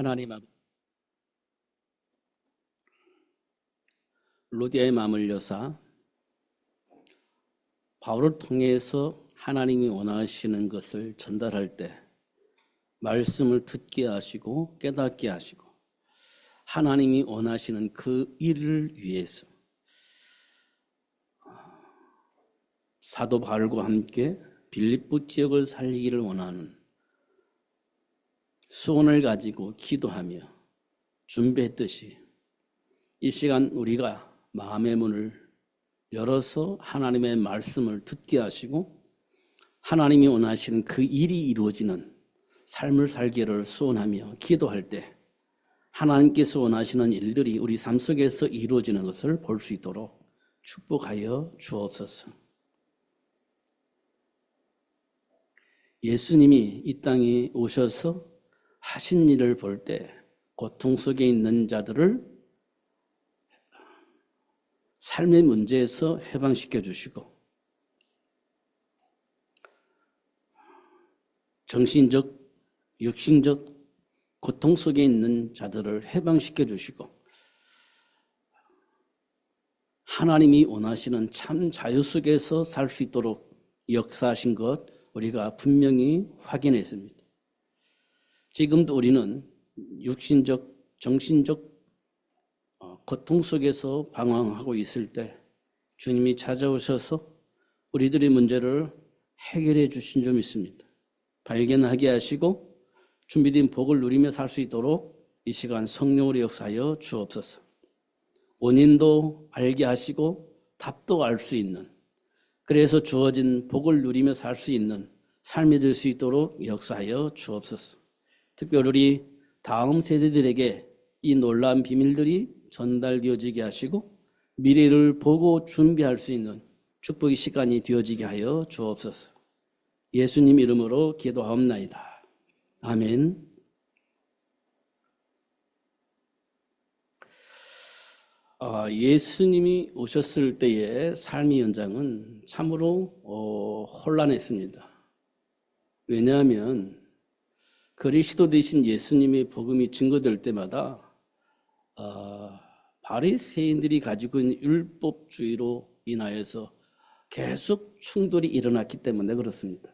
하나님 아버지, 루디아의 마음을 여사 바울을 통해서 하나님이 원하시는 것을 전달할 때 말씀을 듣게 하시고 깨닫게 하시고 하나님이 원하시는 그 일을 위해서 사도 바울과 함께 빌립보 지역을 살리기를 원하는 소원을 가지고 기도하며 준비했듯이 이 시간 우리가 마음의 문을 열어서 하나님의 말씀을 듣게 하시고 하나님이 원하시는 그 일이 이루어지는 삶을 살기를 소원하며 기도할 때 하나님께서 원하시는 일들이 우리 삶 속에서 이루어지는 것을 볼 수 있도록 축복하여 주옵소서. 예수님이 이 땅에 오셔서 하신 일을 볼 때 고통 속에 있는 자들을 삶의 문제에서 해방시켜 주시고 정신적, 육신적 고통 속에 있는 자들을 해방시켜 주시고 하나님이 원하시는 참 자유 속에서 살 수 있도록 역사하신 것 우리가 분명히 확인했습니다. 지금도 우리는 육신적, 정신적 고통 속에서 방황하고 있을 때 주님이 찾아오셔서 우리들의 문제를 해결해 주신 점 있습니다. 발견하게 하시고 준비된 복을 누리며 살 수 있도록 이 시간 성령으로 역사하여 주옵소서. 원인도 알게 하시고 답도 알 수 있는, 그래서 주어진 복을 누리며 살 수 있는 삶이 될 수 있도록 역사하여 주옵소서. 특별히 우리 다음 세대들에게 이 놀라운 비밀들이 전달되어지게 하시고 미래를 보고 준비할 수 있는 축복의 시간이 되어지게 하여 주옵소서. 예수님 이름으로 기도하옵나이다. 아멘. 예수님이 오셨을 때의 삶의 현장은 참으로 혼란했습니다. 왜냐하면 그리스도 되신 예수님의 복음이 증거될 때마다 바리새인들이 가지고 있는 율법주의로 인하여서 계속 충돌이 일어났기 때문에 그렇습니다.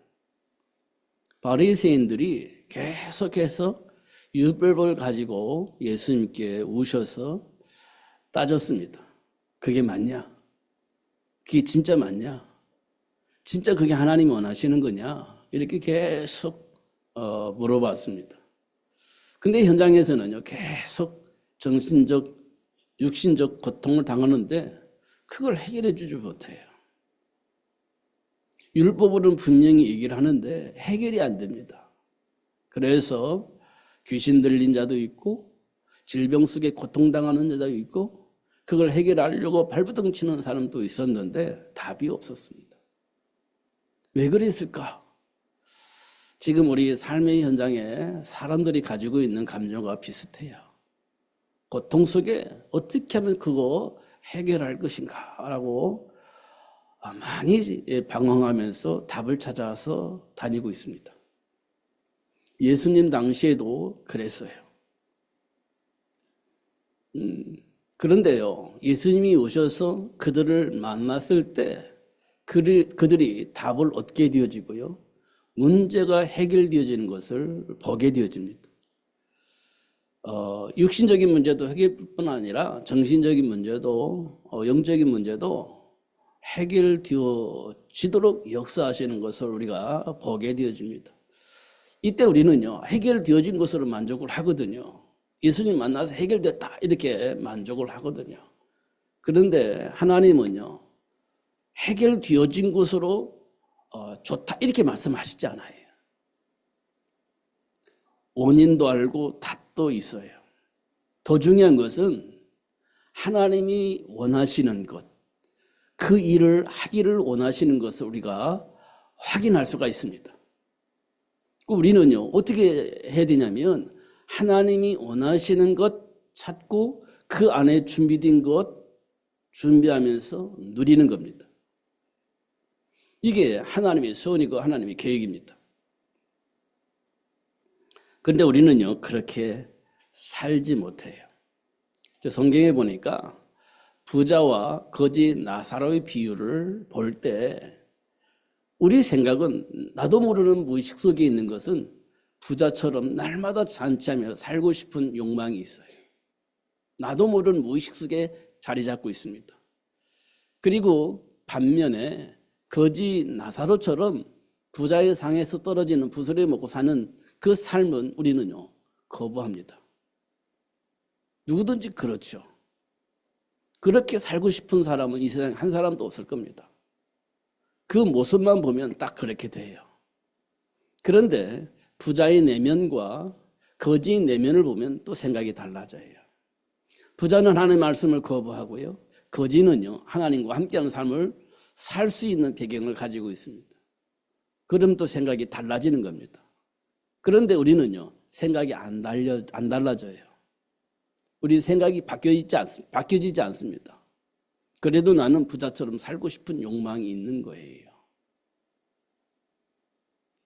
바리새인들이 계속해서 율법을 가지고 예수님께 오셔서 따졌습니다. 그게 맞냐? 그게 진짜 맞냐? 진짜 그게 하나님이 원하시는 거냐? 이렇게 계속 물어봤습니다. 근데 현장에서는요, 계속 정신적, 육신적 고통을 당하는데 그걸 해결해 주지 못해요. 율법으로는 분명히 얘기를 하는데 해결이 안 됩니다. 그래서 귀신 들린 자도 있고 질병 속에 고통당하는 자도 있고 그걸 해결하려고 발버둥 치는 사람도 있었는데 답이 없었습니다. 왜 그랬을까? 지금 우리 삶의 현장에 사람들이 가지고 있는 감정과 비슷해요. 고통 속에 어떻게 하면 그거 해결할 것인가라고 많이 방황하면서 답을 찾아서 다니고 있습니다. 예수님 당시에도 그랬어요. 그런데요, 예수님이 오셔서 그들을 만났을 때 그들이 답을 얻게 되어지고요, 문제가 해결되어지는 것을 보게 되어집니다. 육신적인 문제도 해결뿐 아니라 정신적인 문제도 영적인 문제도 해결되어지도록 역사하시는 것을 우리가 보게 되어집니다. 이때 우리는요, 해결되어진 것으로 만족을 하거든요. 예수님 만나서 해결됐다 이렇게 만족을 하거든요. 그런데 하나님은요, 해결되어진 것으로 좋다 이렇게 말씀하시지 않아요. 원인도 알고 답도 있어요. 더 중요한 것은 하나님이 원하시는 것, 그 일을 하기를 원하시는 것을 우리가 확인할 수가 있습니다. 우리는요, 어떻게 해야 되냐면 하나님이 원하시는 것 찾고 그 안에 준비된 것 준비하면서 누리는 겁니다. 이게 하나님의 소원이고 하나님의 계획입니다. 그런데 우리는요, 그렇게 살지 못해요. 성경에 보니까 부자와 거지 나사로의 비유를 볼 때 우리 생각은 나도 모르는 무의식 속에 있는 것은 부자처럼 날마다 잔치하며 살고 싶은 욕망이 있어요. 나도 모르는 무의식 속에 자리 잡고 있습니다. 그리고 반면에 거지 나사로처럼 부자의 상에서 떨어지는 부스러기 먹고 사는 그 삶은 우리는요 거부합니다. 누구든지 그렇죠. 그렇게 살고 싶은 사람은 이 세상에 한 사람도 없을 겁니다. 그 모습만 보면 딱 그렇게 돼요. 그런데 부자의 내면과 거지의 내면을 보면 또 생각이 달라져요. 부자는 하나님의 말씀을 거부하고요. 거지는요 하나님과 함께하는 삶을 살 수 있는 배경을 가지고 있습니다. 그럼 또 생각이 달라지는 겁니다. 그런데 우리는요 생각이 안 달라져요. 우리 생각이 바뀌어지지 않습니다. 그래도 나는 부자처럼 살고 싶은 욕망이 있는 거예요.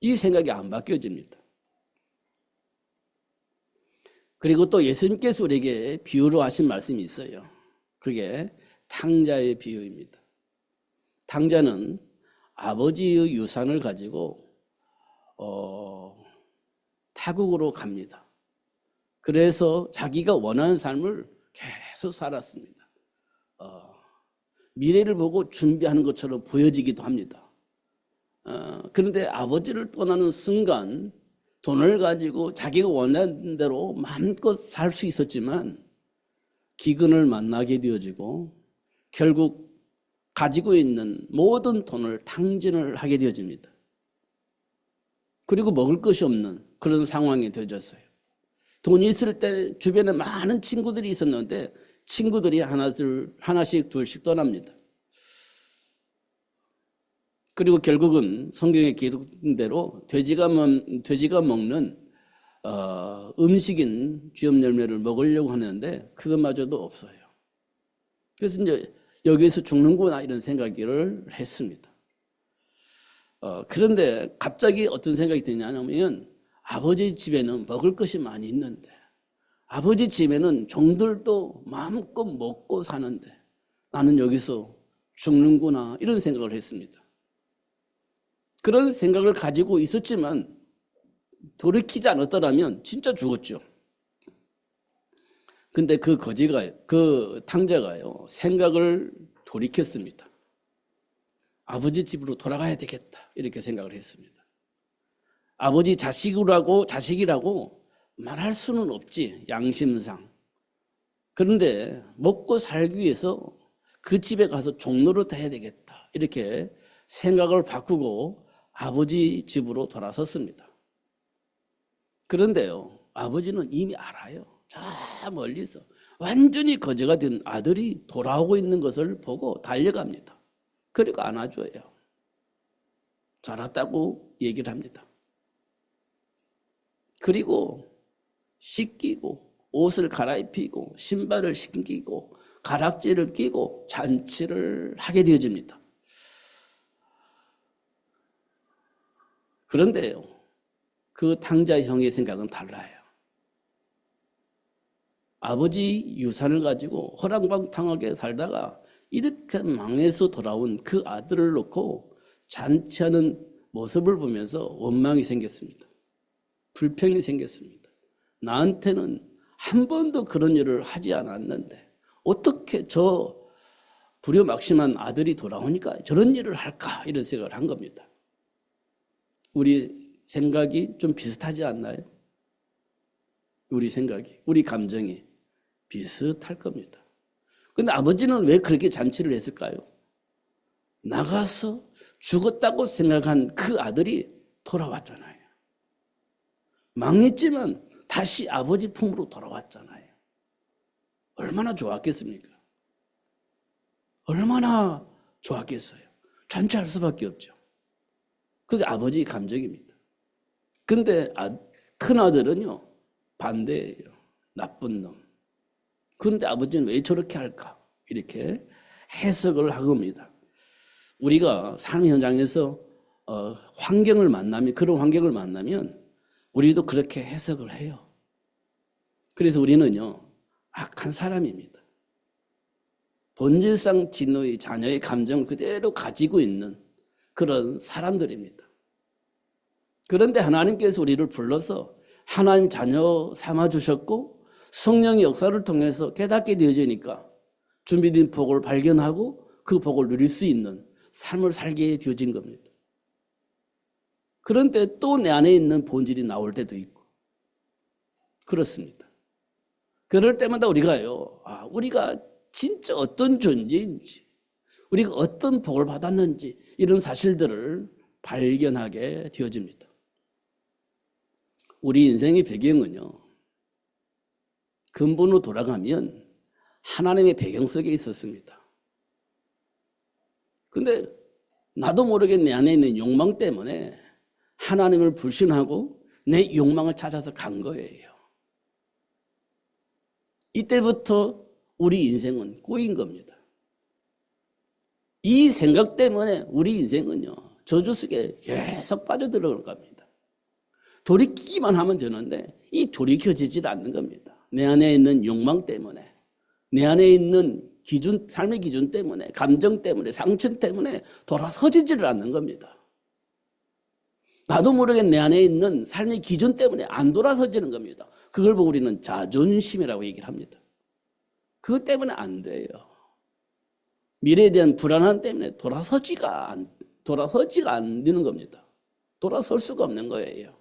이 생각이 안 바뀌어집니다. 그리고 또 예수님께서 우리에게 비유로 하신 말씀이 있어요. 그게 탕자의 비유입니다. 탕자는 아버지의 유산을 가지고 타국으로 갑니다. 그래서 자기가 원하는 삶을 계속 살았습니다. 미래를 보고 준비하는 것처럼 보여지기도 합니다. 그런데 아버지를 떠나는 순간 돈을 가지고 자기가 원하는 대로 마음껏 살 수 있었지만 기근을 만나게 되어지고 결국 가지고 있는 모든 돈을 탕진을 하게 되어집니다. 그리고 먹을 것이 없는 그런 상황이 되어졌어요. 돈이 있을 때 주변에 많은 친구들이 있었는데 친구들이 하나씩 둘씩 떠납니다. 그리고 결국은 성경에 기록된 대로 돼지가 먹는 음식인 쥐염 열매를 먹으려고 하는데 그것마저도 없어요. 그래서 이제 여기에서 죽는구나 이런 생각을 했습니다. 그런데 갑자기 어떤 생각이 드냐면 아버지 집에는 먹을 것이 많이 있는데 아버지 집에는 종들도 마음껏 먹고 사는데 나는 여기서 죽는구나 이런 생각을 했습니다. 그런 생각을 가지고 있었지만 돌이키지 않았더라면 진짜 죽었죠. 근데 그 탕자가요 생각을 돌이켰습니다. 아버지 집으로 돌아가야 되겠다 이렇게 생각을 했습니다. 아버지 자식이라고 말할 수는 없지 양심상. 그런데 먹고 살기 위해서 그 집에 가서 종노릇 해야 되겠다 이렇게 생각을 바꾸고 아버지 집으로 돌아섰습니다. 그런데요 아버지는 이미 알아요. 저 멀리서 완전히 거지가 된 아들이 돌아오고 있는 것을 보고 달려갑니다. 그리고 안아줘요. 잘했다고 얘기를 합니다. 그리고 씻기고 옷을 갈아입히고 신발을 신기고 가락지를 끼고 잔치를 하게 되어집니다. 그런데요 그 탕자 형의 생각은 달라요. 아버지 유산을 가지고 허랑방탕하게 살다가 이렇게 망해서 돌아온 그 아들을 놓고 잔치하는 모습을 보면서 원망이 생겼습니다. 불평이 생겼습니다. 나한테는 한 번도 그런 일을 하지 않았는데 어떻게 저 불효막심한 아들이 돌아오니까 저런 일을 할까 이런 생각을 한 겁니다. 우리 생각이 좀 비슷하지 않나요? 우리 감정이 비슷할 겁니다. 근데 아버지는 왜 그렇게 잔치를 했을까요? 나가서 죽었다고 생각한 그 아들이 돌아왔잖아요. 망했지만 다시 아버지 품으로 돌아왔잖아요. 얼마나 좋았겠습니까? 얼마나 좋았겠어요. 잔치할 수밖에 없죠. 그게 아버지의 감정입니다. 근데 큰아들은요 반대예요. 나쁜 놈. 그런데 아버지는 왜 저렇게 할까? 이렇게 해석을 한 겁니다. 우리가 삶 현장에서 그런 환경을 만나면 우리도 그렇게 해석을 해요. 그래서 우리는요, 악한 사람입니다. 본질상 진노의 자녀의 감정을 그대로 가지고 있는 그런 사람들입니다. 그런데 하나님께서 우리를 불러서 하나님 자녀 삼아주셨고 성령의 역사를 통해서 깨닫게 되어지니까 준비된 복을 발견하고 그 복을 누릴 수 있는 삶을 살게 되어진 겁니다. 그런데 또 내 안에 있는 본질이 나올 때도 있고 그렇습니다. 그럴 때마다 우리가요, 우리가 진짜 어떤 존재인지, 우리가 어떤 복을 받았는지 이런 사실들을 발견하게 되어집니다. 우리 인생의 배경은요, 근본으로 돌아가면 하나님의 배경 속에 있었습니다. 근데 나도 모르게 내 안에 있는 욕망 때문에 하나님을 불신하고 내 욕망을 찾아서 간 거예요. 이때부터 우리 인생은 꼬인 겁니다. 이 생각 때문에 우리 인생은요, 저주 속에 계속 빠져들어갈 겁니다. 돌이키기만 하면 되는데 이 돌이켜지질 않는 겁니다. 내 안에 있는 욕망 때문에, 내 안에 있는 기준, 삶의 기준 때문에, 감정 때문에, 상처 때문에 돌아서지지를 않는 겁니다. 나도 모르게 내 안에 있는 삶의 기준 때문에 안 돌아서지는 겁니다. 그걸 보고 우리는 자존심이라고 얘기를 합니다. 그것 때문에 안 돼요. 미래에 대한 불안함 때문에 돌아서지가 안 되는 겁니다. 돌아설 수가 없는 거예요.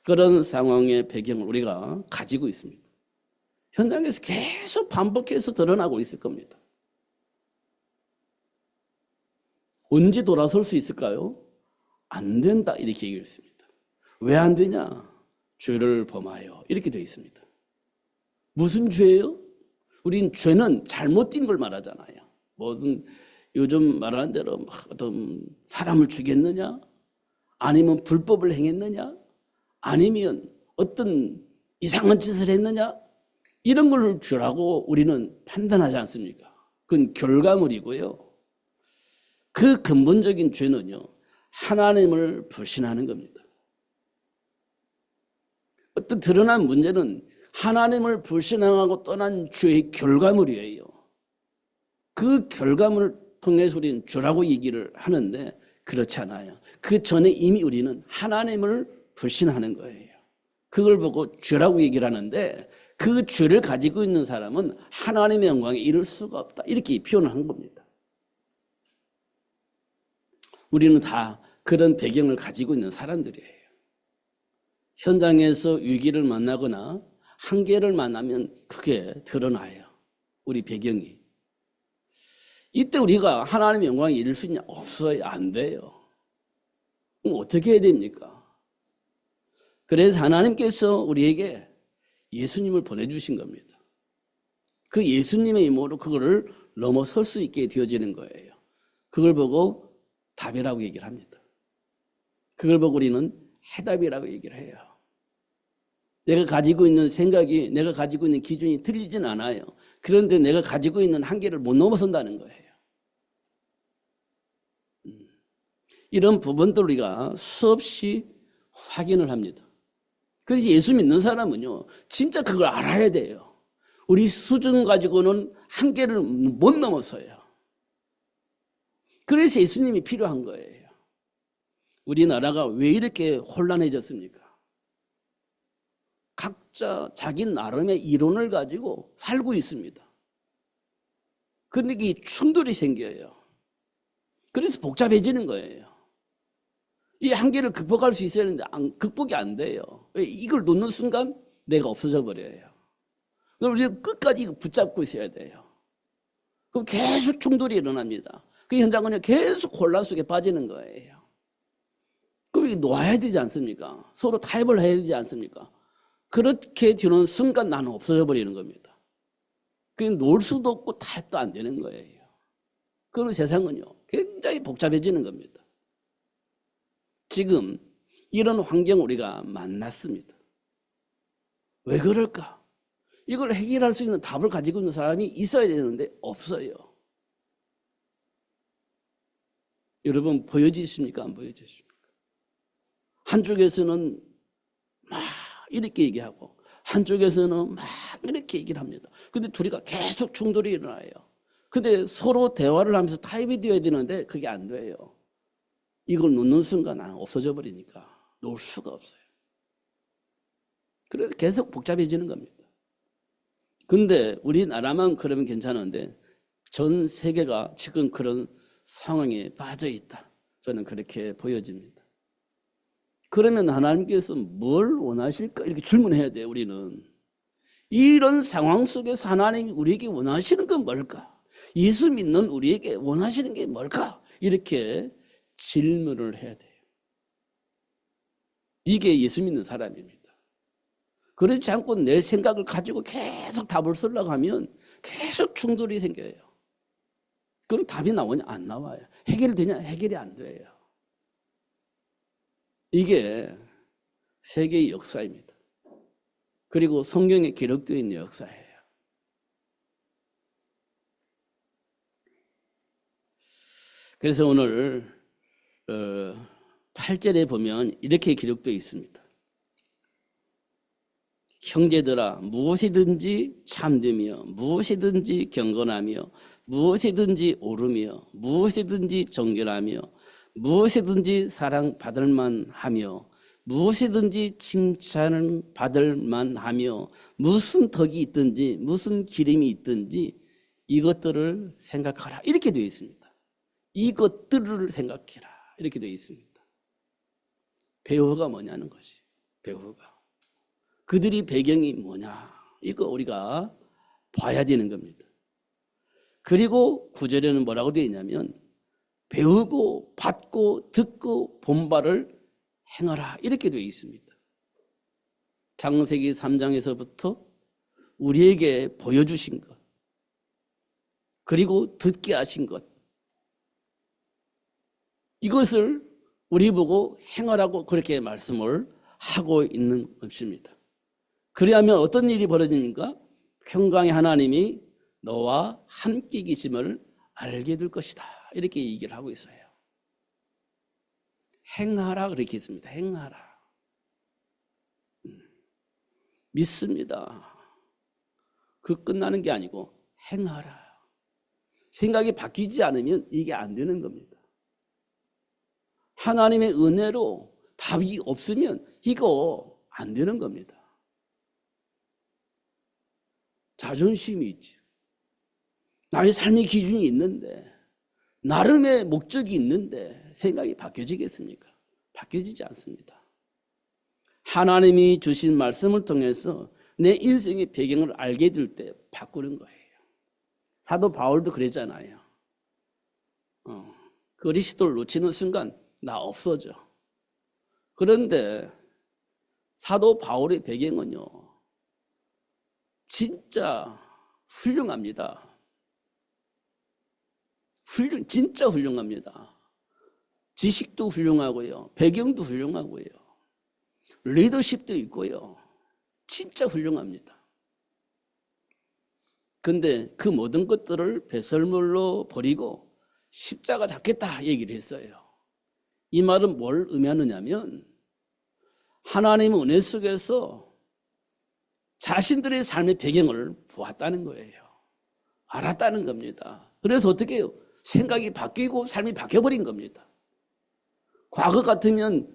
그런 상황의 배경을 우리가 가지고 있습니다. 현장에서 계속 반복해서 드러나고 있을 겁니다. 언제 돌아설 수 있을까요? 안 된다 이렇게 얘기했습니다. 왜 안 되냐? 죄를 범하여 이렇게 되어 있습니다. 무슨 죄예요? 우린 죄는 잘못된 걸 말하잖아요. 무슨 요즘 말하는 대로 어떤 사람을 죽였느냐? 아니면 불법을 행했느냐? 아니면 어떤 이상한 짓을 했느냐? 이런 걸 죄라고 우리는 판단하지 않습니까? 그건 결과물이고요. 그 근본적인 죄는요, 하나님을 불신하는 겁니다. 어떤 드러난 문제는 하나님을 불신하고 떠난 죄의 결과물이에요. 그 결과물을 통해서 우리는 죄라고 얘기를 하는데 그렇지 않아요. 그 전에 이미 우리는 하나님을 불신하는 거예요. 그걸 보고 죄라고 얘기를 하는데 그 죄를 가지고 있는 사람은 하나님의 영광에 이를 수가 없다. 이렇게 표현을 한 겁니다. 우리는 다 그런 배경을 가지고 있는 사람들이에요. 현장에서 위기를 만나거나 한계를 만나면 그게 드러나요. 우리 배경이. 이때 우리가 하나님의 영광에 이를 수 있냐? 없어요. 안 돼요. 그럼 어떻게 해야 됩니까? 그래서 하나님께서 우리에게 예수님을 보내주신 겁니다. 그 예수님의 힘으로 그거를 넘어설 수 있게 되어지는 거예요. 그걸 보고 답이라고 얘기를 합니다. 그걸 보고 우리는 해답이라고 얘기를 해요. 내가 가지고 있는 생각이, 내가 가지고 있는 기준이 틀리진 않아요. 그런데 내가 가지고 있는 한계를 못 넘어선다는 거예요. 이런 부분들 우리가 수없이 확인을 합니다. 그래서 예수 믿는 사람은요, 진짜 그걸 알아야 돼요. 우리 수준 가지고는 한계를 못 넘어서요. 그래서 예수님이 필요한 거예요. 우리나라가 왜 이렇게 혼란해졌습니까? 각자 자기 나름의 이론을 가지고 살고 있습니다. 그런데 이 충돌이 생겨요. 그래서 복잡해지는 거예요. 이 한계를 극복할 수 있어야 하는데 극복이 안 돼요. 이걸 놓는 순간 내가 없어져 버려요. 그럼 우리는 끝까지 붙잡고 있어야 돼요. 그럼 계속 충돌이 일어납니다. 그 현장은 계속 혼란 속에 빠지는 거예요. 그럼 이게 놓아야 되지 않습니까? 서로 타협을 해야 되지 않습니까? 그렇게 되는 순간 나는 없어져 버리는 겁니다. 그냥 놓을 수도 없고 타협도 안 되는 거예요. 그럼 세상은요, 굉장히 복잡해지는 겁니다. 지금 이런 환경을 우리가 만났습니다. 왜 그럴까? 이걸 해결할 수 있는 답을 가지고 있는 사람이 있어야 되는데 없어요. 여러분 보여지십니까? 안 보여지십니까? 한쪽에서는 막 이렇게 얘기하고 한쪽에서는 막 이렇게 얘기를 합니다. 근데 둘이가 계속 충돌이 일어나요. 근데 서로 대화를 하면서 타협이 되어야 되는데 그게 안 돼요. 이걸 놓는 순간 없어져 버리니까 놓을 수가 없어요. 그래서 계속 복잡해지는 겁니다. 근데 우리나라만 그러면 괜찮은데 전 세계가 지금 그런 상황에 빠져 있다. 저는 그렇게 보여집니다. 그러면 하나님께서 뭘 원하실까? 이렇게 질문해야 돼요, 우리는. 이런 상황 속에서 하나님이 우리에게 원하시는 건 뭘까? 예수 믿는 우리에게 원하시는 게 뭘까? 이렇게 질문을 해야 돼요. 이게 예수 믿는 사람입니다. 그렇지 않고 내 생각을 가지고 계속 답을 쓰려고 하면 계속 충돌이 생겨요. 그럼 답이 나오냐? 안 나와요. 해결되냐? 해결이 안 돼요. 이게 세계의 역사입니다. 그리고 성경에 기록되어 있는 역사예요. 그래서 오늘 8절에 보면 이렇게 기록되어 있습니다. 형제들아 무엇이든지 참되며 무엇이든지 경건하며 무엇이든지 옳으며 무엇이든지 정결하며 무엇이든지 사랑받을 만하며 무엇이든지 칭찬을 받을 만하며 무슨 덕이 있든지 무슨 기름이 있든지 이것들을 생각하라 이렇게 되어 있습니다. 이것들을 생각해라 이렇게 되어 있습니다. 배후가 뭐냐는 것이 배후가 그들이 배경이 뭐냐 이거 우리가 봐야 되는 겁니다. 그리고 9절에는 뭐라고 되어 있냐면 배우고 받고 듣고 본 바를 행하라 이렇게 되어 있습니다. 창세기 3장에서부터 우리에게 보여주신 것 그리고 듣게 하신 것 이것을 우리 보고 행하라고 그렇게 말씀을 하고 있는 것입니다. 그리하면 어떤 일이 벌어집니까? 평강의 하나님이 너와 함께 계심을 알게 될 것이다. 이렇게 얘기를 하고 있어요. 행하라 그렇게 했습니다. 행하라. 믿습니다. 그 끝나는 게 아니고 행하라. 생각이 바뀌지 않으면 이게 안 되는 겁니다. 하나님의 은혜로 답이 없으면 이거 안 되는 겁니다. 자존심이 있지. 나의 삶의 기준이 있는데 나름의 목적이 있는데 생각이 바뀌어지겠습니까? 바뀌어지지 않습니다. 하나님이 주신 말씀을 통해서 내 인생의 배경을 알게 될 때 바꾸는 거예요. 사도 바울도 그랬잖아요. 그리스도를 놓치는 순간 나 없어져. 그런데 사도 바울의 배경은요. 진짜 훌륭합니다. 진짜 훌륭합니다. 지식도 훌륭하고요. 배경도 훌륭하고요. 리더십도 있고요. 진짜 훌륭합니다. 근데 그 모든 것들을 배설물로 버리고 십자가 잡겠다 얘기를 했어요. 이 말은 뭘 의미하느냐면 하나님의 은혜 속에서 자신들의 삶의 배경을 보았다는 거예요. 알았다는 겁니다. 그래서 어떻게 해요? 생각이 바뀌고 삶이 바뀌어버린 겁니다. 과거 같으면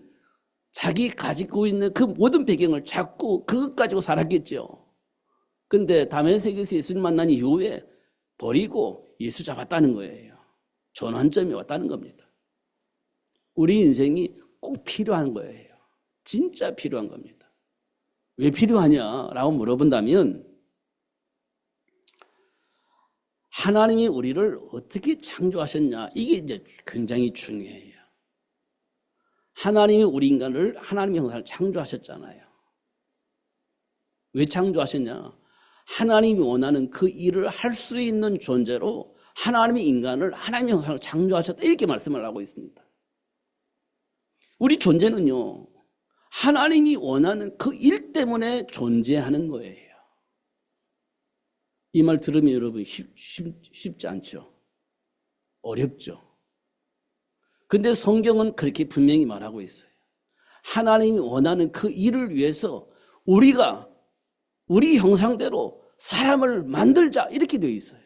자기 가지고 있는 그 모든 배경을 잡고 그것 가지고 살았겠죠. 근데 다메섹에서 예수를 만난 이후에 버리고 예수 잡았다는 거예요. 전환점이 왔다는 겁니다. 우리 인생이 꼭 필요한 거예요. 진짜 필요한 겁니다. 왜 필요하냐라고 물어본다면 하나님이 우리를 어떻게 창조하셨냐 이게 이제 굉장히 중요해요. 하나님이 우리 인간을 하나님의 형상을 창조하셨잖아요. 왜 창조하셨냐? 하나님이 원하는 그 일을 할 수 있는 존재로 하나님의 인간을 하나님의 형상을 창조하셨다 이렇게 말씀을 하고 있습니다. 우리 존재는요. 하나님이 원하는 그 일 때문에 존재하는 거예요. 이 말 들으면 여러분 쉽지 않죠? 어렵죠? 근데 성경은 그렇게 분명히 말하고 있어요. 하나님이 원하는 그 일을 위해서 우리가 우리 형상대로 사람을 만들자 이렇게 되어 있어요.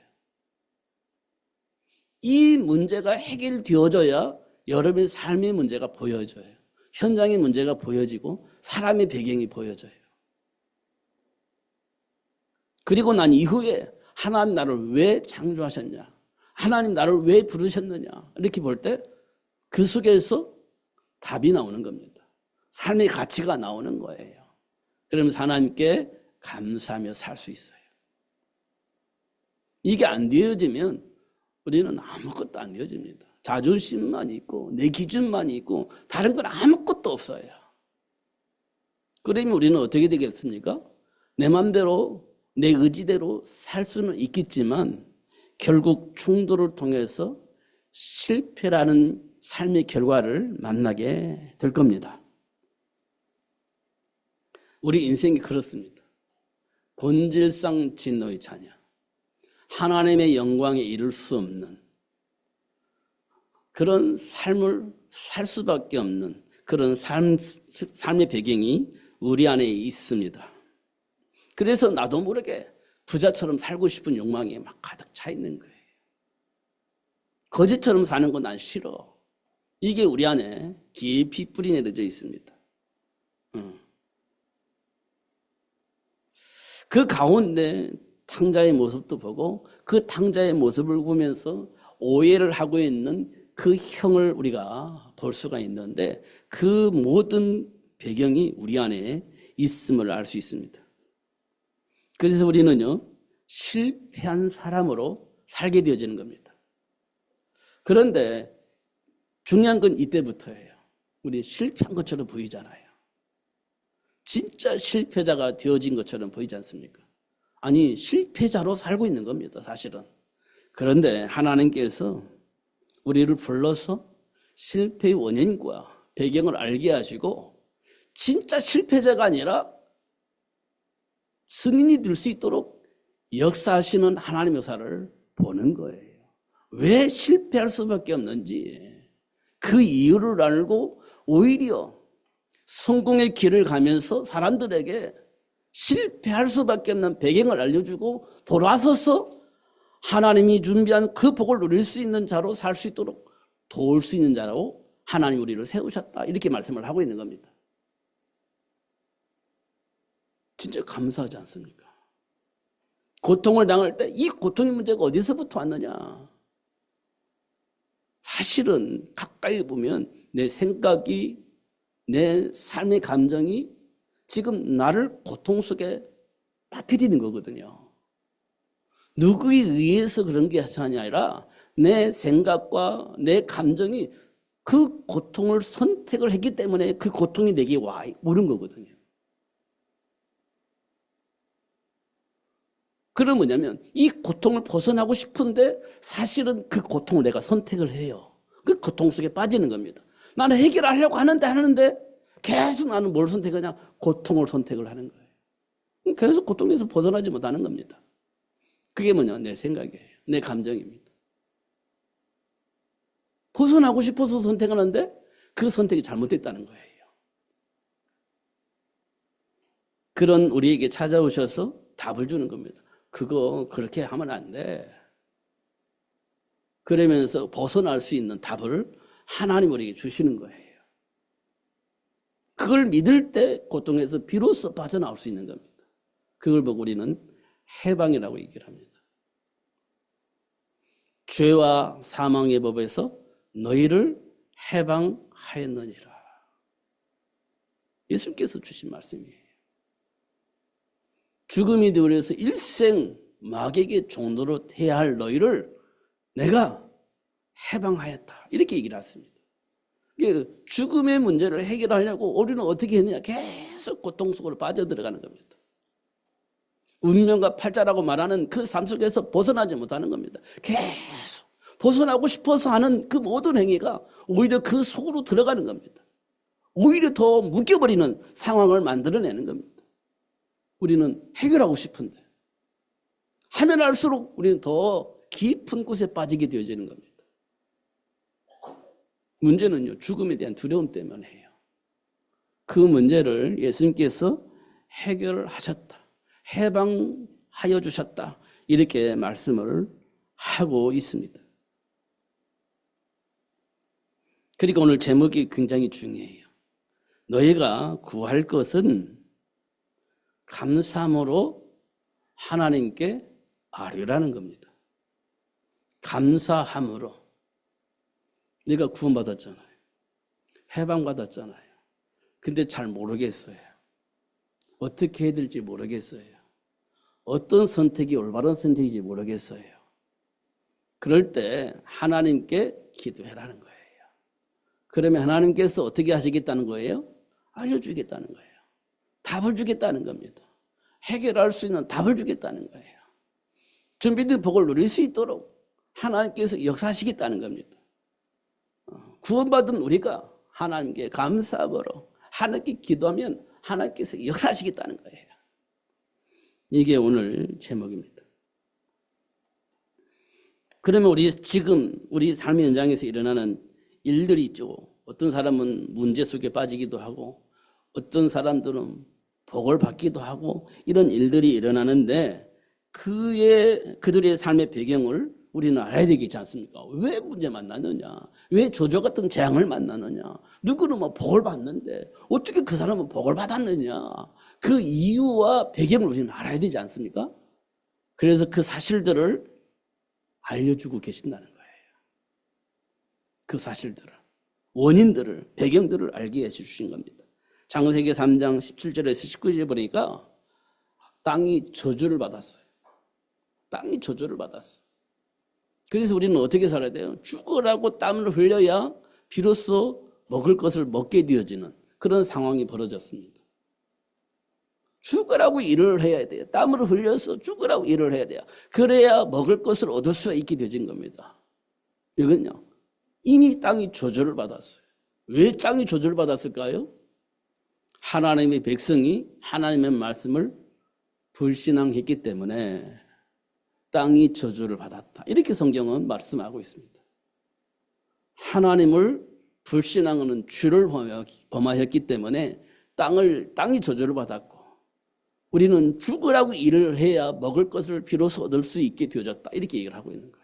이 문제가 해결되어져야 여러분의 삶의 문제가 보여져요. 현장의 문제가 보여지고 사람의 배경이 보여져요. 그리고 난 이후에 하나님 나를 왜 창조하셨냐? 하나님 나를 왜 부르셨느냐? 이렇게 볼 때 그 속에서 답이 나오는 겁니다. 삶의 가치가 나오는 거예요. 그러면서 하나님께 감사하며 살 수 있어요. 이게 안 되어지면 우리는 아무것도 안 되어집니다. 자존심만 있고 내 기준만 있고 다른 건 아무것도 없어요. 그러면 우리는 어떻게 되겠습니까? 내 마음대로 내 의지대로 살 수는 있겠지만 결국 충돌을 통해서 실패라는 삶의 결과를 만나게 될 겁니다. 우리 인생이 그렇습니다. 본질상 진노의 자녀, 하나님의 영광에 이를 수 없는 그런 삶을 살 수밖에 없는 그런 삶의 배경이 우리 안에 있습니다. 그래서 나도 모르게 부자처럼 살고 싶은 욕망이 막 가득 차 있는 거예요. 거지처럼 사는 건 난 싫어. 이게 우리 안에 깊이 뿌리 내려져 있습니다. 그 가운데 탕자의 모습도 보고 그 탕자의 모습을 보면서 오해를 하고 있는 그 형을 우리가 볼 수가 있는데 그 모든 배경이 우리 안에 있음을 알 수 있습니다. 그래서 우리는요, 실패한 사람으로 살게 되어지는 겁니다. 그런데 중요한 건 이때부터예요. 우리 실패한 것처럼 보이잖아요. 진짜 실패자가 되어진 것처럼 보이지 않습니까? 아니, 실패자로 살고 있는 겁니다, 사실은. 그런데 하나님께서 우리를 불러서 실패의 원인과 배경을 알게 하시고 진짜 실패자가 아니라 승인이 될 수 있도록 역사하시는 하나님의 역사를 보는 거예요. 왜 실패할 수밖에 없는지 그 이유를 알고 오히려 성공의 길을 가면서 사람들에게 실패할 수밖에 없는 배경을 알려주고 돌아서서 하나님이 준비한 그 복을 누릴 수 있는 자로 살 수 있도록 도울 수 있는 자로 하나님 우리를 세우셨다. 이렇게 말씀을 하고 있는 겁니다. 진짜 감사하지 않습니까? 고통을 당할 때 이 고통의 문제가 어디서부터 왔느냐? 사실은 가까이 보면 내 생각이, 내 삶의 감정이 지금 나를 고통 속에 빠뜨리는 거거든요. 누구에 의해서 그런 게 아니라 내 생각과 내 감정이 그 고통을 선택을 했기 때문에 그 고통이 내게 오는 거거든요. 그럼 뭐냐면 이 고통을 벗어나고 싶은데 사실은 그 고통을 내가 선택을 해요. 그 고통 속에 빠지는 겁니다. 나는 해결하려고 하는데 계속 나는 뭘 선택하냐? 고통을 선택을 하는 거예요. 계속 고통에서 벗어나지 못하는 겁니다. 그게 뭐냐? 내 생각이에요. 내 감정입니다. 벗어나고 싶어서 선택하는데 그 선택이 잘못됐다는 거예요. 그런 우리에게 찾아오셔서 답을 주는 겁니다. 그거 그렇게 하면 안 돼. 그러면서 벗어날 수 있는 답을 하나님 우리에게 주시는 거예요. 그걸 믿을 때 고통에서 비로소 빠져나올 수 있는 겁니다. 그걸 보고 우리는 해방이라고 얘기를 합니다. 죄와 사망의 법에서 너희를 해방하였느니라. 예수님께서 주신 말씀이에요. 죽음이 되어서 일생 마귀에게 종노릇 해야 할 너희를 내가 해방하였다. 이렇게 얘기를 했습니다. 죽음의 문제를 해결하려고 우리는 어떻게 했느냐? 계속 고통 속으로 빠져들어가는 겁니다. 운명과 팔자라고 말하는 그 삶 속에서 벗어나지 못하는 겁니다. 계속 벗어나고 싶어서 하는 그 모든 행위가 오히려 그 속으로 들어가는 겁니다. 오히려 더 묶여버리는 상황을 만들어내는 겁니다. 우리는 해결하고 싶은데 하면 할수록 우리는 더 깊은 곳에 빠지게 되어지는 겁니다. 문제는요, 죽음에 대한 두려움 때문에 해요. 그 문제를 예수님께서 해결을 하셨다. 해방하여 주셨다. 이렇게 말씀을 하고 있습니다. 그러니까 오늘 제목이 굉장히 중요해요. 너희가 구할 것은 감사함으로 하나님께 아뢰라는 겁니다. 감사함으로. 네가 구원받았잖아요. 해방받았잖아요. 근데 잘 모르겠어요. 어떻게 해야 될지 모르겠어요. 어떤 선택이 올바른 선택인지 모르겠어요. 그럴 때 하나님께 기도해라는 거예요. 그러면 하나님께서 어떻게 하시겠다는 거예요? 알려주겠다는 거예요. 답을 주겠다는 겁니다. 해결할 수 있는 답을 주겠다는 거예요. 준비된 복을 누릴 수 있도록 하나님께서 역사하시겠다는 겁니다. 구원받은 우리가 하나님께 감사함으로 하나님께 기도하면 하나님께서 역사하시겠다는 거예요. 이게 오늘 제목입니다. 그러면 우리 삶의 현장에서 일어나는 일들이 있죠. 어떤 사람은 문제 속에 빠지기도 하고 어떤 사람들은 복을 받기도 하고 이런 일들이 일어나는데 그들의 삶의 배경을 우리는 알아야 되겠지 않습니까? 왜 문제 만나느냐? 왜 조조 같은 재앙을 만나느냐? 누구는 뭐 복을 받는데 어떻게 그 사람은 복을 받았느냐? 그 이유와 배경을 우리는 알아야 되지 않습니까? 그래서 그 사실들을 알려주고 계신다는 거예요. 그 사실들을, 원인들을, 배경들을 알게 해주신 겁니다. 창세기 3장 17절에서 19절에 보니까 땅이 저주를 받았어요. 땅이 저주를 받았어요. 그래서 우리는 어떻게 살아야 돼요? 죽으라고 땀을 흘려야 비로소 먹을 것을 먹게 되어지는 그런 상황이 벌어졌습니다. 죽으라고 일을 해야 돼요. 땀을 흘려서 죽으라고 일을 해야 돼요. 그래야 먹을 것을 얻을 수 있게 되어진 겁니다. 이건요, 이미 땅이 저주를 받았어요. 왜 땅이 저주를 받았을까요? 하나님의 백성이 하나님의 말씀을 불신앙했기 때문에 땅이 저주를 받았다. 이렇게 성경은 말씀하고 있습니다. 하나님을 불신앙하는 죄를 범하였기 때문에 땅이 저주를 받았고 우리는 죽으라고 일을 해야 먹을 것을 비로소 얻을 수 있게 되어졌다. 이렇게 얘기를 하고 있는 거예요.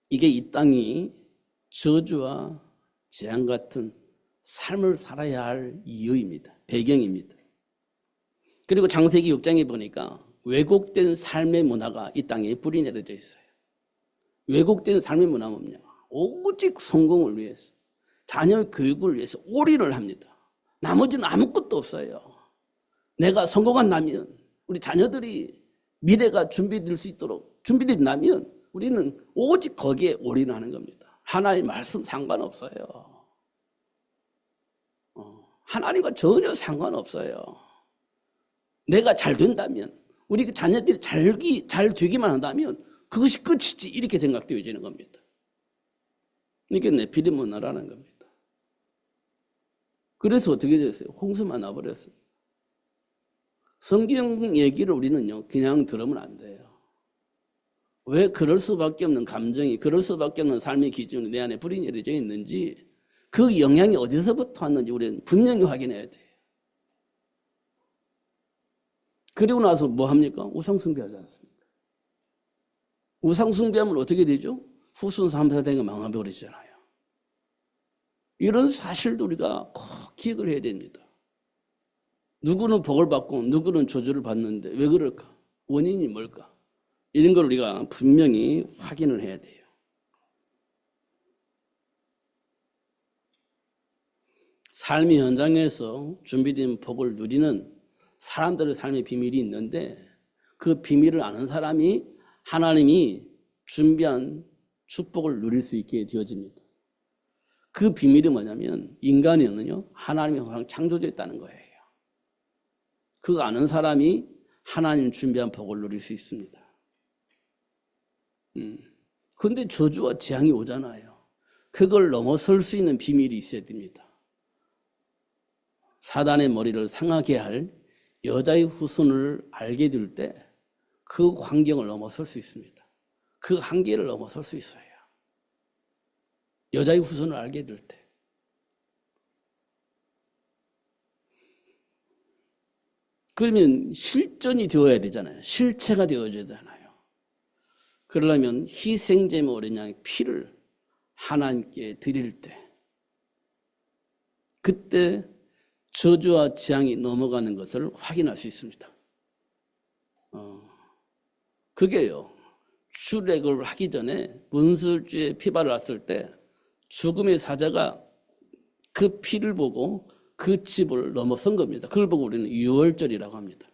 이게 이 땅이 저주와 재앙 같은 삶을 살아야 할 이유입니다. 배경입니다. 그리고 창세기 6장에 보니까 왜곡된 삶의 문화가 이 땅에 뿌리 내려져 있어요. 왜곡된 삶의 문화는 뭐냐? 오직 성공을 위해서, 자녀 교육을 위해서 올인을 합니다. 나머지는 아무것도 없어요. 내가 성공한다면, 우리 자녀들이 미래가 준비될 수 있도록 준비된다면 우리는 오직 거기에 올인하는 겁니다. 하나님 말씀 상관없어요. 하나님과 전혀 상관없어요. 내가 잘 된다면, 우리 자녀들이 잘 되기만 한다면 그것이 끝이지 이렇게 생각되어지는 겁니다. 이게 네피림 문화라는 겁니다. 그래서 어떻게 됐어요? 홍수만 나버렸어요. 성경 얘기를 우리는요 그냥 들으면 안 돼요. 왜 그럴 수밖에 없는 감정이, 그럴 수밖에 없는 삶의 기준이 내 안에 뿌리 내려져 있는지, 그 영향이 어디서부터 왔는지 우리는 분명히 확인해야 돼요. 그리고 나서 뭐 합니까? 우상숭배하지 않습니까? 우상숭배하면 어떻게 되죠? 후손 3세대가 망해버리잖아요. 이런 사실도 우리가 꼭 기억을 해야 됩니다. 누구는 복을 받고 누구는 저주를 받는데 왜 그럴까? 원인이 뭘까? 이런 걸 우리가 분명히 확인을 해야 돼요. 삶의 현장에서 준비된 복을 누리는 사람들의 삶의 비밀이 있는데 그 비밀을 아는 사람이 하나님이 준비한 축복을 누릴 수 있게 되어집니다. 그 비밀이 뭐냐면 인간에는요 하나님이 항상 창조되었다는 거예요. 그거 아는 사람이 하나님 준비한 복을 누릴 수 있습니다. 그런데 저주와 재앙이 오잖아요. 그걸 넘어설 수 있는 비밀이 있어야 됩니다. 사단의 머리를 상하게 할 여자의 후손을 알게 될 때 그 환경을 넘어설 수 있습니다. 그 한계를 넘어설 수 있어요. 여자의 후손을 알게 될 때. 그러면 실전이 되어야 되잖아요. 실체가 되어야 되잖아요. 그러려면 희생제물 어린 양의 피를 하나님께 드릴 때 그때 저주와 재앙이 넘어가는 것을 확인할 수 있습니다. 그게요. 출애굽을 하기 전에 문설주에 피발을 놨을 때 죽음의 사자가 그 피를 보고 그 집을 넘어선 겁니다. 그걸 보고 우리는 유월절이라고 합니다.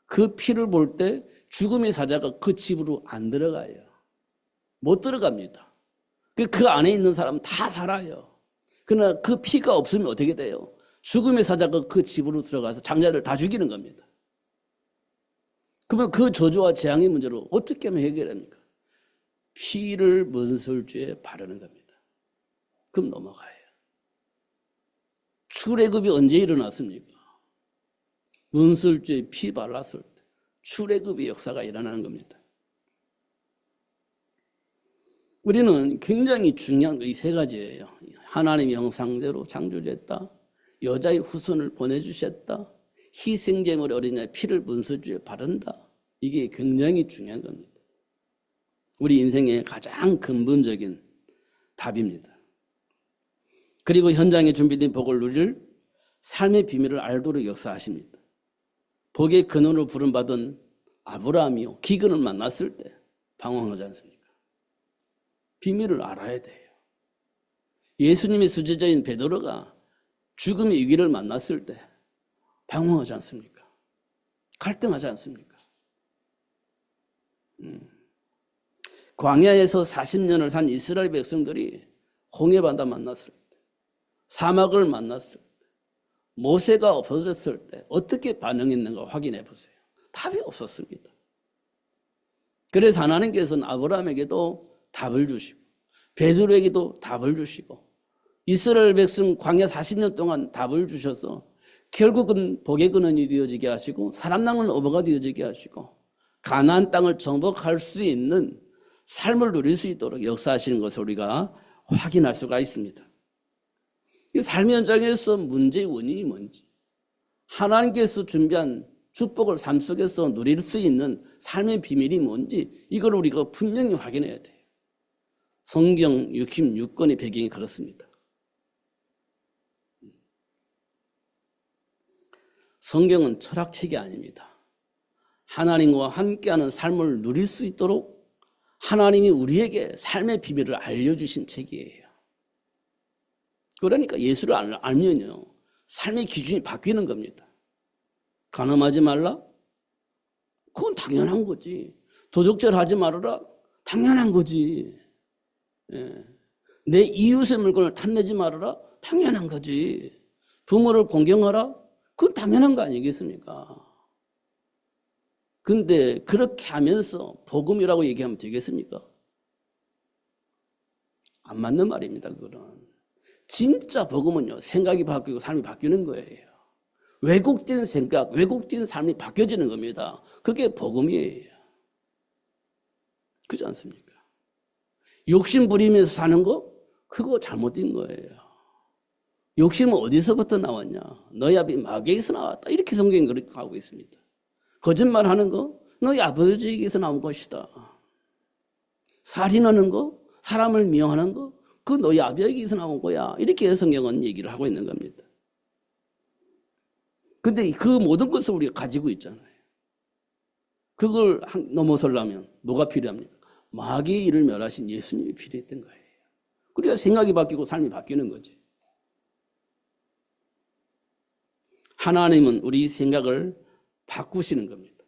그 피를 볼 때 죽음의 사자가 그 집으로 안 들어가요. 못 들어갑니다. 그 안에 있는 사람은 다 살아요. 그러나 그 피가 없으면 어떻게 돼요? 죽음의 사자가 그 집으로 들어가서 장자를 다 죽이는 겁니다. 그러면 그 저주와 재앙의 문제를 어떻게 하면 해결합니까? 피를 문설주에 바르는 겁니다. 그럼 넘어가요. 출애굽이 언제 일어났습니까? 문설주에 피 발랐을 때 출애굽의 역사가 일어나는 겁니다. 우리는 굉장히 중요한 이 세 가지예요. 하나님의 형상대로 창조했다. 여자의 후손을 보내주셨다. 희생제물 어린 양의 피를 문설주에 바른다. 이게 굉장히 중요한 겁니다. 우리 인생의 가장 근본적인 답입니다. 그리고 현장에 준비된 복을 누릴 삶의 비밀을 알도록 역사하십니다. 복의 근원으로 부름받은 아브라함이요. 기근을 만났을 때 방황하지 않습니까? 비밀을 알아야 돼요. 예수님의 수제자인 베드로가 죽음의 위기를 만났을 때 방황하지 않습니까? 갈등하지 않습니까? 광야에서 40년을 산 이스라엘 백성들이 홍해바다 만났을 때, 사막을 만났을 때, 모세가 없어졌을 때 어떻게 반응했는가 확인해 보세요. 답이 없었습니다. 그래서 하나님께서는 아브라함에게도 답을 주시고 베드로에게도 답을 주시고 이스라엘 백성 광야 40년 동안 답을 주셔서 결국은 복의 근원이 되어지게 하시고 사람 낳는 어부가 되어지게 하시고 가나안 땅을 정복할 수 있는 삶을 누릴 수 있도록 역사하시는 것을 우리가 확인할 수가 있습니다. 이 삶의 현장에서 문제의 원인이 뭔지 하나님께서 준비한 축복을 삶 속에서 누릴 수 있는 삶의 비밀이 뭔지 이걸 우리가 분명히 확인해야 돼요. 성경 66권의 배경이 그렇습니다. 성경은 철학책이 아닙니다. 하나님과 함께하는 삶을 누릴 수 있도록 하나님이 우리에게 삶의 비밀을 알려주신 책이에요. 그러니까 예수를 알면요, 삶의 기준이 바뀌는 겁니다. 간음하지 말라? 그건 당연한 거지. 도적질 하지 말아라? 당연한 거지. 예. 내 이웃의 물건을 탐내지 말아라? 당연한 거지. 부모를 공경하라? 그건 당연한 거 아니겠습니까? 근데 그렇게 하면서 복음이라고 얘기하면 되겠습니까? 안 맞는 말입니다, 그거는. 진짜 복음은요, 생각이 바뀌고 삶이 바뀌는 거예요. 왜곡된 생각, 왜곡된 삶이 바뀌어지는 겁니다. 그게 복음이에요. 그렇지 않습니까? 욕심 부리면서 사는 거, 그거 잘못된 거예요. 욕심은 어디서부터 나왔냐? 너희 아비 마귀에게서 나왔다. 이렇게 성경이 그렇게 하고 있습니다. 거짓말하는 거, 너희 아버지에게서 나온 것이다. 살인하는 거, 사람을 미워하는 거, 그 너희 아버지에게서 나온 거야. 이렇게 성경은 얘기를 하고 있는 겁니다. 근데 그 모든 것을 우리가 가지고 있잖아요. 그걸 넘어서려면 뭐가 필요합니까? 마귀의 일을 멸하신 예수님이 필요했던 거예요. 그래야 생각이 바뀌고 삶이 바뀌는 거지. 하나님은 우리 생각을 바꾸시는 겁니다.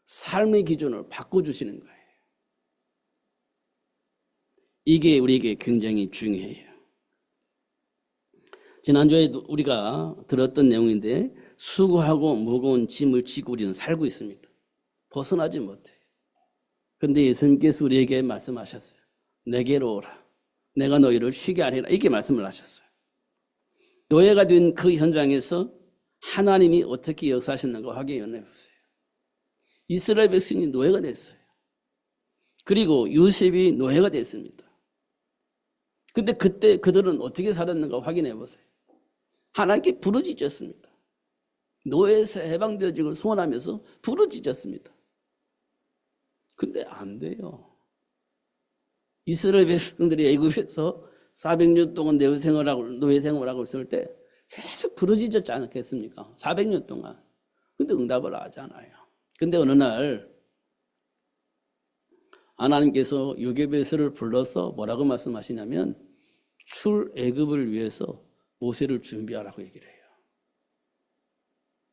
삶의 기준을 바꿔주시는 거예요. 이게 우리에게 굉장히 중요해요. 지난주에 우리가 들었던 내용인데 수고하고 무거운 짐을 지고 우리는 살고 있습니다. 벗어나지 못해요. 그런데 예수님께서 우리에게 말씀하셨어요. 내게로 오라. 내가 너희를 쉬게 하리라. 이렇게 말씀을 하셨어요. 노예가 된 그 현장에서 하나님이 어떻게 역사하셨는가 확인해 보세요. 이스라엘 백성이 노예가 됐어요. 그리고 요셉이 노예가 됐습니다. 근데 그때 그들은 어떻게 살았는가 확인해 보세요. 하나님께 부르짖었습니다. 노예에서 해방되어지고 소원하면서 부르짖었습니다. 근데 안 돼요. 이스라엘 백성들이 애굽에서 400년 동안 노예 생활하고 있을 때 계속 부르짖었지 않겠습니까? 400년 동안. 근데 응답을 하지 않아요. 근데 어느 날 하나님께서 요게베스를 불러서 뭐라고 말씀하시냐면 출애굽을 위해서 모세를 준비하라고 얘기를 해요.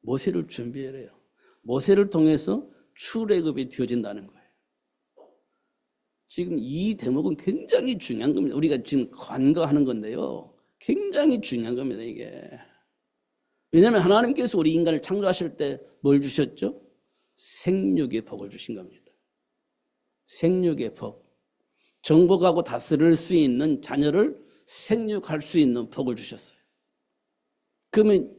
모세를 준비하래요. 모세를 통해서 출애굽이 되어진다는 거예요. 지금 이 대목은 굉장히 중요한 겁니다. 우리가 지금 관거하는 건데요. 굉장히 중요한 겁니다, 이게. 왜냐하면 하나님께서 우리 인간을 창조하실 때 뭘 주셨죠? 생육의 복을 주신 겁니다. 생육의 복. 정복하고 다스릴 수 있는 자녀를 생육할 수 있는 복을 주셨어요. 그러면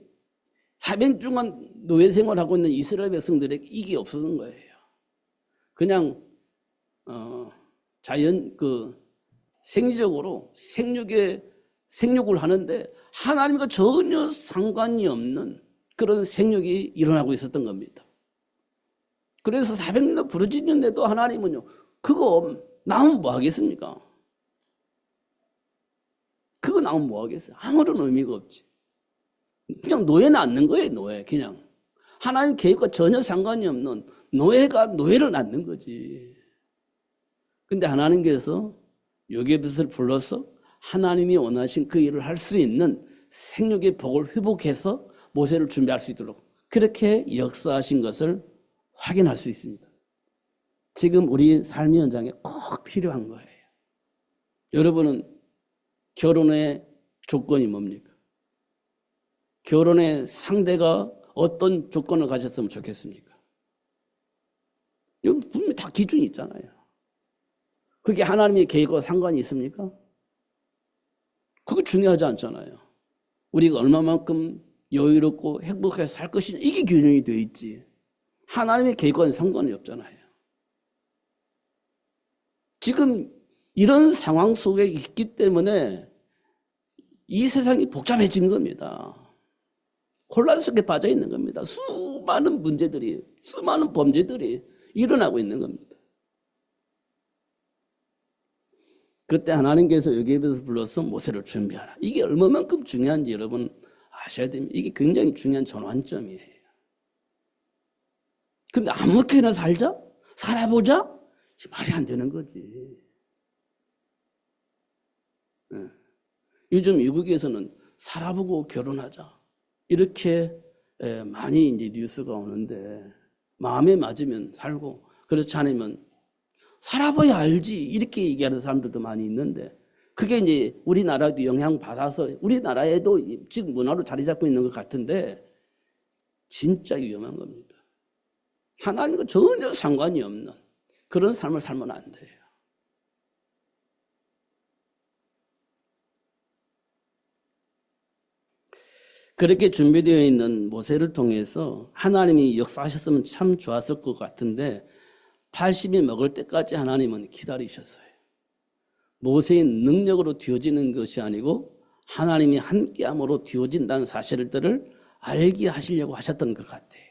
400년 동안 노예 생활하고 있는 이스라엘 백성들에게 이게 없었던 거예요. 그냥 생리적으로 생육을 하는데 하나님과 전혀 상관이 없는 그런 생육이 일어나고 있었던 겁니다. 그래서 400년 부르짖는데도 하나님은요, 그거 나오면 뭐 하겠습니까? 그거 나오면 뭐 하겠어요? 아무런 의미가 없지. 그냥 노예 낳는 거예요, 노예. 그냥. 하나님 계획과 전혀 상관이 없는 노예가 노예를 낳는 거지. 근데 하나님께서 요게벳을 불러서 하나님이 원하신 그 일을 할 수 있는 생육의 복을 회복해서 모세를 준비할 수 있도록 그렇게 역사하신 것을 확인할 수 있습니다. 지금 우리 삶의 현장에 꼭 필요한 거예요. 여러분은 결혼의 조건이 뭡니까? 결혼의 상대가 어떤 조건을 가졌으면 좋겠습니까? 여기 분명히 다 기준이 있잖아요. 그게 하나님의 계획과 상관이 있습니까? 그거 중요하지 않잖아요. 우리가 얼마만큼 여유롭고 행복하게 살 것이냐, 이게 균형이 되어 있지. 하나님의 계획과는 상관이 없잖아요. 지금 이런 상황 속에 있기 때문에 이 세상이 복잡해진 겁니다. 혼란 속에 빠져 있는 겁니다. 수많은 문제들이, 수많은 범죄들이 일어나고 있는 겁니다. 그때 하나님께서 여기에서 불러서 모세를 준비하라. 이게 얼마만큼 중요한지 여러분 아셔야 됩니다. 이게 굉장히 중요한 전환점이에요. 근데 아무렇게나 살아보자? 말이 안 되는 거지. 요즘 미국에서는 살아보고 결혼하자. 이렇게 많이 이제 뉴스가 오는데, 마음에 맞으면 살고, 그렇지 않으면 살아봐야 알지. 이렇게 얘기하는 사람들도 많이 있는데, 그게 이제 우리나라도 영향받아서 우리나라에도 지금 문화로 자리 잡고 있는 것 같은데, 진짜 위험한 겁니다. 하나님과 전혀 상관이 없는 그런 삶을 살면 안 돼요. 그렇게 준비되어 있는 모세를 통해서 하나님이 역사하셨으면 참 좋았을 것 같은데 80이 먹을 때까지 하나님은 기다리셨어요. 모세의 능력으로 되어지는 것이 아니고 하나님이 함께함으로 되어진다는 사실들을 알게 하시려고 하셨던 것 같아요.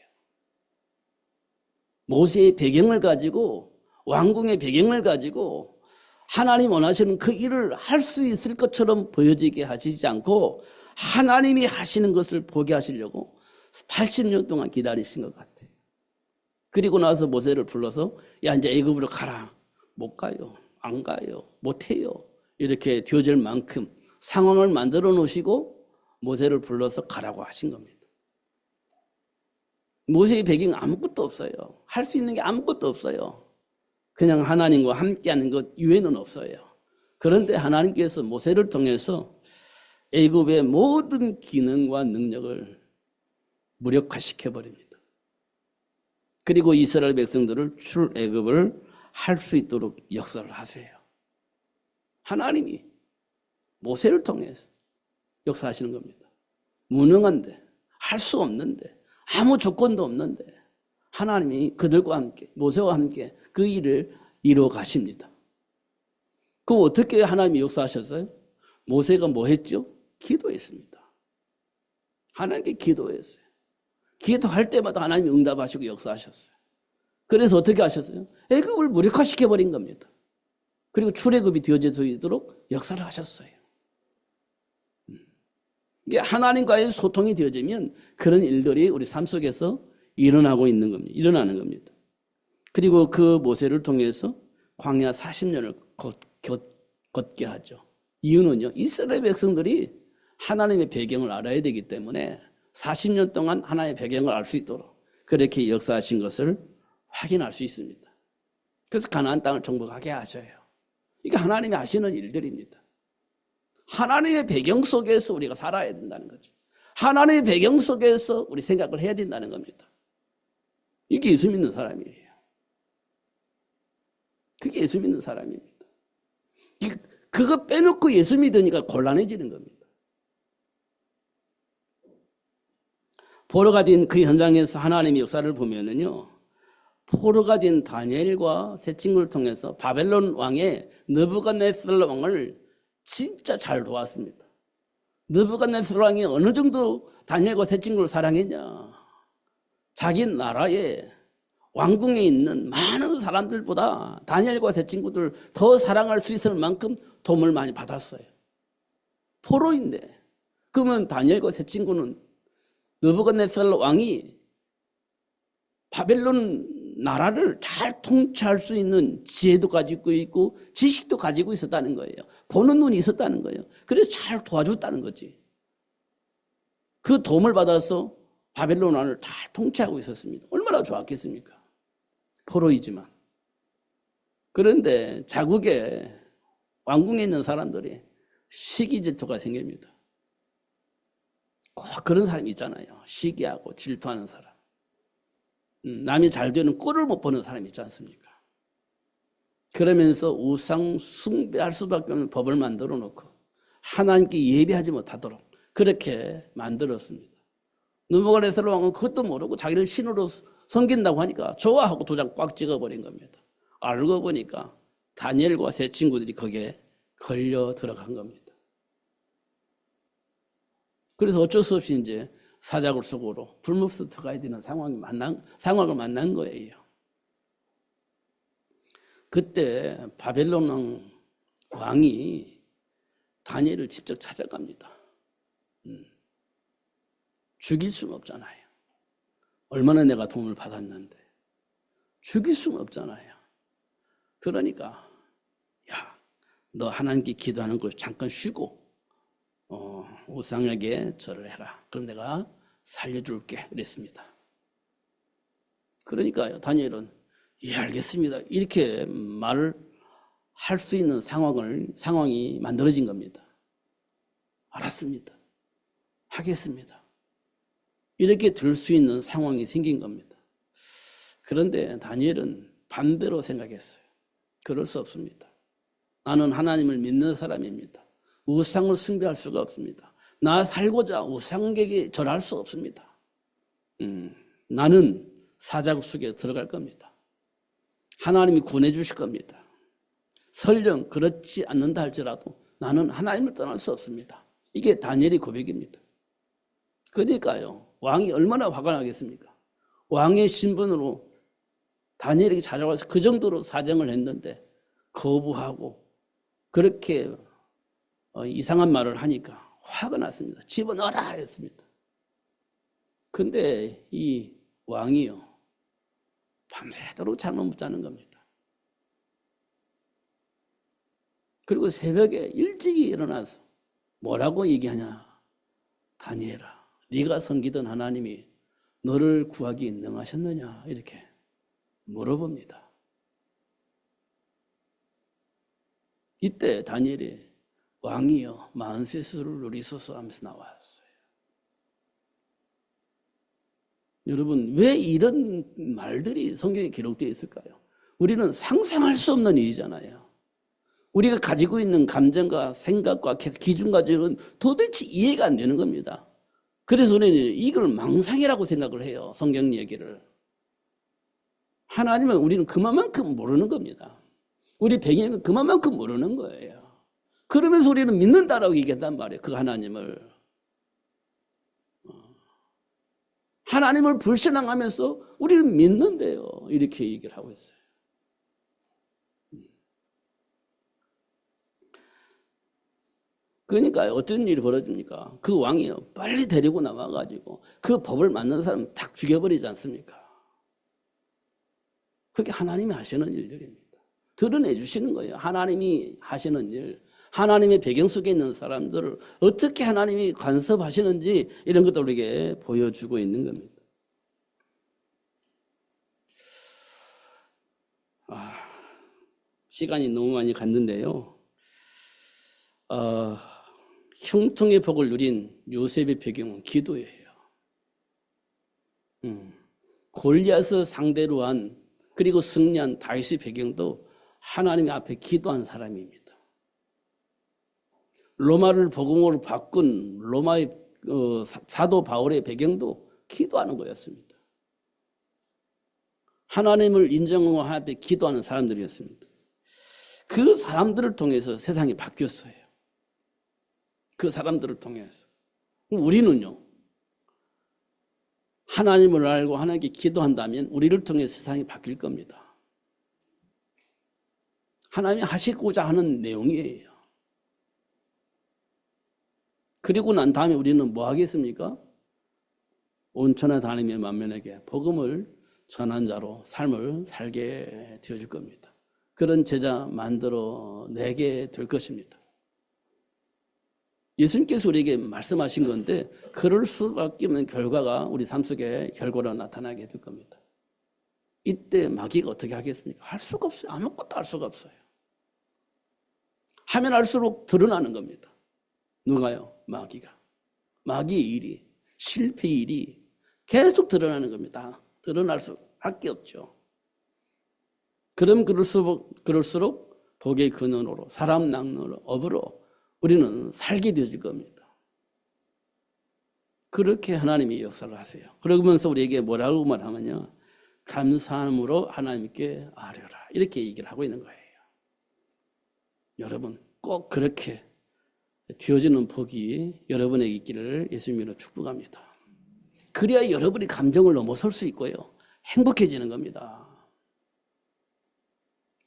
모세의 배경을 가지고, 왕궁의 배경을 가지고 하나님 원하시는 그 일을 할 수 있을 것처럼 보여지게 하시지 않고 하나님이 하시는 것을 보게 하시려고 80년 동안 기다리신 것 같아요. 그리고 나서 모세를 불러서 야 이제 애굽으로 가라. 못 가요. 안 가요. 못 해요. 이렇게 되어질 만큼 상황을 만들어 놓으시고 모세를 불러서 가라고 하신 겁니다. 모세의 배경 아무것도 없어요. 할 수 있는 게 아무것도 없어요. 그냥 하나님과 함께하는 것 이외에는 없어요. 그런데 하나님께서 모세를 통해서 애굽의 모든 기능과 능력을 무력화시켜버립니다. 그리고 이스라엘 백성들을 출애굽을 할 수 있도록 역사를 하세요. 하나님이 모세를 통해서 역사하시는 겁니다. 무능한데, 할 수 없는데, 아무 조건도 없는데 하나님이 그들과 함께, 모세와 함께 그 일을 이루어 가십니다. 그럼 어떻게 하나님이 역사하셨어요? 모세가 뭐 했죠? 기도했습니다. 하나님께 기도했어요. 기도할 때마다 하나님이 응답하시고 역사하셨어요. 그래서 어떻게 하셨어요? 애굽을 무력화시켜버린 겁니다. 그리고 출애굽이 되어질 수 있도록 역사를 하셨어요. 이게 하나님과의 소통이 되어지면 그런 일들이 우리 삶 속에서 일어나는 겁니다. 그리고 그 모세를 통해서 광야 40년을 걷게 하죠. 이유는요, 이스라엘 백성들이 하나님의 배경을 알아야 되기 때문에 40년 동안 하나님의 배경을 알 수 있도록 그렇게 역사하신 것을 확인할 수 있습니다. 그래서 가나안 땅을 정복하게 하셔요. 이게 하나님이 하시는 일들입니다. 하나님의 배경 속에서 우리가 살아야 된다는 거죠. 하나님의 배경 속에서 우리 생각을 해야 된다는 겁니다. 이게 예수 믿는 사람이에요. 그게 예수 믿는 사람입니다. 그거 빼놓고 예수 믿으니까 곤란해지는 겁니다. 포로가 된 그 현장에서 하나님의 역사를 보면은요, 포로가 된 다니엘과 세 친구를 통해서 바벨론 왕의 느부갓네살 왕을 진짜 잘 도왔습니다. 느부갓네살 왕이 어느 정도 다니엘과 세 친구를 사랑했냐? 자기 나라에 왕궁에 있는 많은 사람들보다 다니엘과 세 친구들 더 사랑할 수 있을 만큼 도움을 많이 받았어요. 포로인데, 그러면 다니엘과 세 친구는 느부갓네살 왕이 바벨론 나라를 잘 통치할 수 있는 지혜도 가지고 있고 지식도 가지고 있었다는 거예요. 보는 눈이 있었다는 거예요. 그래서 잘 도와줬다는 거지. 그 도움을 받아서 바벨론 나라를 잘 통치하고 있었습니다. 얼마나 좋았겠습니까? 포로이지만. 그런데 자국에 왕궁에 있는 사람들이 시기 질투가 생깁니다. 꼭 그런 사람이 있잖아요. 시기하고 질투하는 사람. 남이 잘 되는 꼴을 못 보는 사람이 있지 않습니까? 그러면서 우상 숭배할 수밖에 없는 법을 만들어 놓고 하나님께 예배하지 못하도록 그렇게 만들었습니다. 느부갓네살 왕은 그것도 모르고 자기를 신으로 섬긴다고 하니까 좋아하고 도장 꽉 찍어버린 겁니다. 알고 보니까 다니엘과 세 친구들이 거기에 걸려 들어간 겁니다. 그래서 어쩔 수 없이 이제 사자굴 속으로 불못서 들어가야 되는 상황을 만난 거예요. 그때 바벨론 왕이 다니엘을 직접 찾아갑니다. 죽일 수는 없잖아요. 얼마나 내가 도움을 받았는데 죽일 수는 없잖아요. 그러니까 야, 너 하나님께 기도하는 거 잠깐 쉬고 우상에게 절을 해라. 그럼 내가 살려줄게. 그랬습니다. 그러니까요, 다니엘은 예, 알겠습니다. 이렇게 말을 할 수 있는 상황이 만들어진 겁니다. 알았습니다. 하겠습니다. 이렇게 들 수 있는 상황이 생긴 겁니다. 그런데 다니엘은 반대로 생각했어요. 그럴 수 없습니다. 나는 하나님을 믿는 사람입니다. 우상을 숭배할 수가 없습니다. 나 살고자 우상에게 절할 수 없습니다. 나는 사자굴 속에 들어갈 겁니다. 하나님이 구원해 주실 겁니다. 설령 그렇지 않는다 할지라도 나는 하나님을 떠날 수 없습니다. 이게 다니엘의 고백입니다. 그러니까요, 왕이 얼마나 화가 나겠습니까? 왕의 신분으로 다니엘에게 찾아와서 그 정도로 사정을 했는데 거부하고 그렇게 이상한 말을 하니까 화가 났습니다. 집어넣어라 했습니다. 근데 이 왕이요, 밤새도록 잠을 못 자는 겁니다. 그리고 새벽에 일찍이 일어나서 뭐라고 얘기하냐? 다니엘아, 네가 섬기던 하나님이 너를 구하기 능하셨느냐? 이렇게 물어봅니다. 이때 다니엘이 왕이여 만세수를 누리소서 하면서 나왔어요. 여러분, 왜 이런 말들이 성경에 기록되어 있을까요? 우리는 상상할 수 없는 일이잖아요. 우리가 가지고 있는 감정과 생각과 기준과는 도대체 이해가 안 되는 겁니다. 그래서 우리는 이걸 망상이라고 생각을 해요. 성경 얘기를. 하나님은 우리는 그만큼 모르는 겁니다. 우리 배경은 그만큼 모르는 거예요. 그러면서 우리는 믿는다라고 얘기한단 말이에요. 그 하나님을. 하나님을 불신앙하면서 우리는 믿는데요. 이렇게 얘기를 하고 있어요. 그러니까 어떤 일이 벌어집니까? 그 왕이요, 빨리 데리고 나와가지고 그 법을 만든 사람 딱 죽여버리지 않습니까? 그게 하나님이 하시는 일들입니다. 드러내 주시는 거예요. 하나님이 하시는 일, 하나님의 배경 속에 있는 사람들을 어떻게 하나님이 간섭하시는지 이런 것들 우리에게 보여주고 있는 겁니다. 시간이 너무 많이 갔는데요. 형통의 복을 누린 요셉의 배경은 기도예요. 골리앗을 상대로 한 그리고 승리한 다윗의 배경도 하나님 앞에 기도한 사람입니다. 로마를 복음으로 바꾼 로마의 사도 바울의 배경도 기도하는 거였습니다. 하나님을 인정하고 하나님 앞에 기도하는 사람들이었습니다. 그 사람들을 통해서 세상이 바뀌었어요. 그 사람들을 통해서. 우리는요, 하나님을 알고 하나님께 기도한다면 우리를 통해 세상이 바뀔 겁니다. 하나님이 하시고자 하는 내용이에요. 그리고 난 다음에 우리는 뭐 하겠습니까? 온천에 다니며 만면에게 복음을 전한 자로 삶을 살게 되어질 겁니다. 그런 제자 만들어 내게 될 것입니다. 예수님께서 우리에게 말씀하신 건데 그럴 수밖에 없는 결과가 우리 삶 속에 결과로 나타나게 될 겁니다. 이때 마귀가 어떻게 하겠습니까? 할 수가 없어요. 아무것도 할 수가 없어요. 하면 할수록 드러나는 겁니다. 누가요? 마귀가. 마귀의 일이, 실패의 일이 계속 드러나는 겁니다. 드러날 수밖에 없죠. 그럼 그럴수록 복의 근원으로, 사람 낚는 업으로 우리는 살게 되어질 겁니다. 그렇게 하나님이 역사를 하세요. 그러면서 우리에게 뭐라고 말하면요, 감사함으로 하나님께 아뢰라, 이렇게 얘기를 하고 있는 거예요. 여러분 꼭 그렇게 되어지는 복이 여러분에게 있기를 예수님으로 축복합니다. 그래야 여러분이 감정을 넘어설 수 있고요, 행복해지는 겁니다.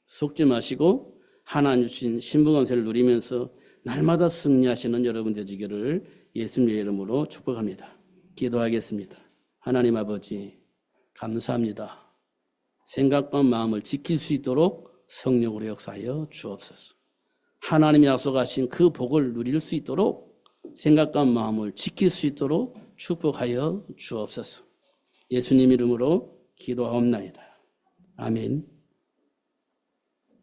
속지 마시고 하나님 주신 신부감세를 누리면서 날마다 승리하시는 여러분 되시기를 예수님의 이름으로 축복합니다. 기도하겠습니다. 하나님 아버지, 감사합니다. 생각과 마음을 지킬 수 있도록 성령으로 역사하여 주옵소서. 하나님이 약속하신 그 복을 누릴 수 있도록 생각과 마음을 지킬 수 있도록 축복하여 주옵소서. 예수님 이름으로 기도하옵나이다. 아멘.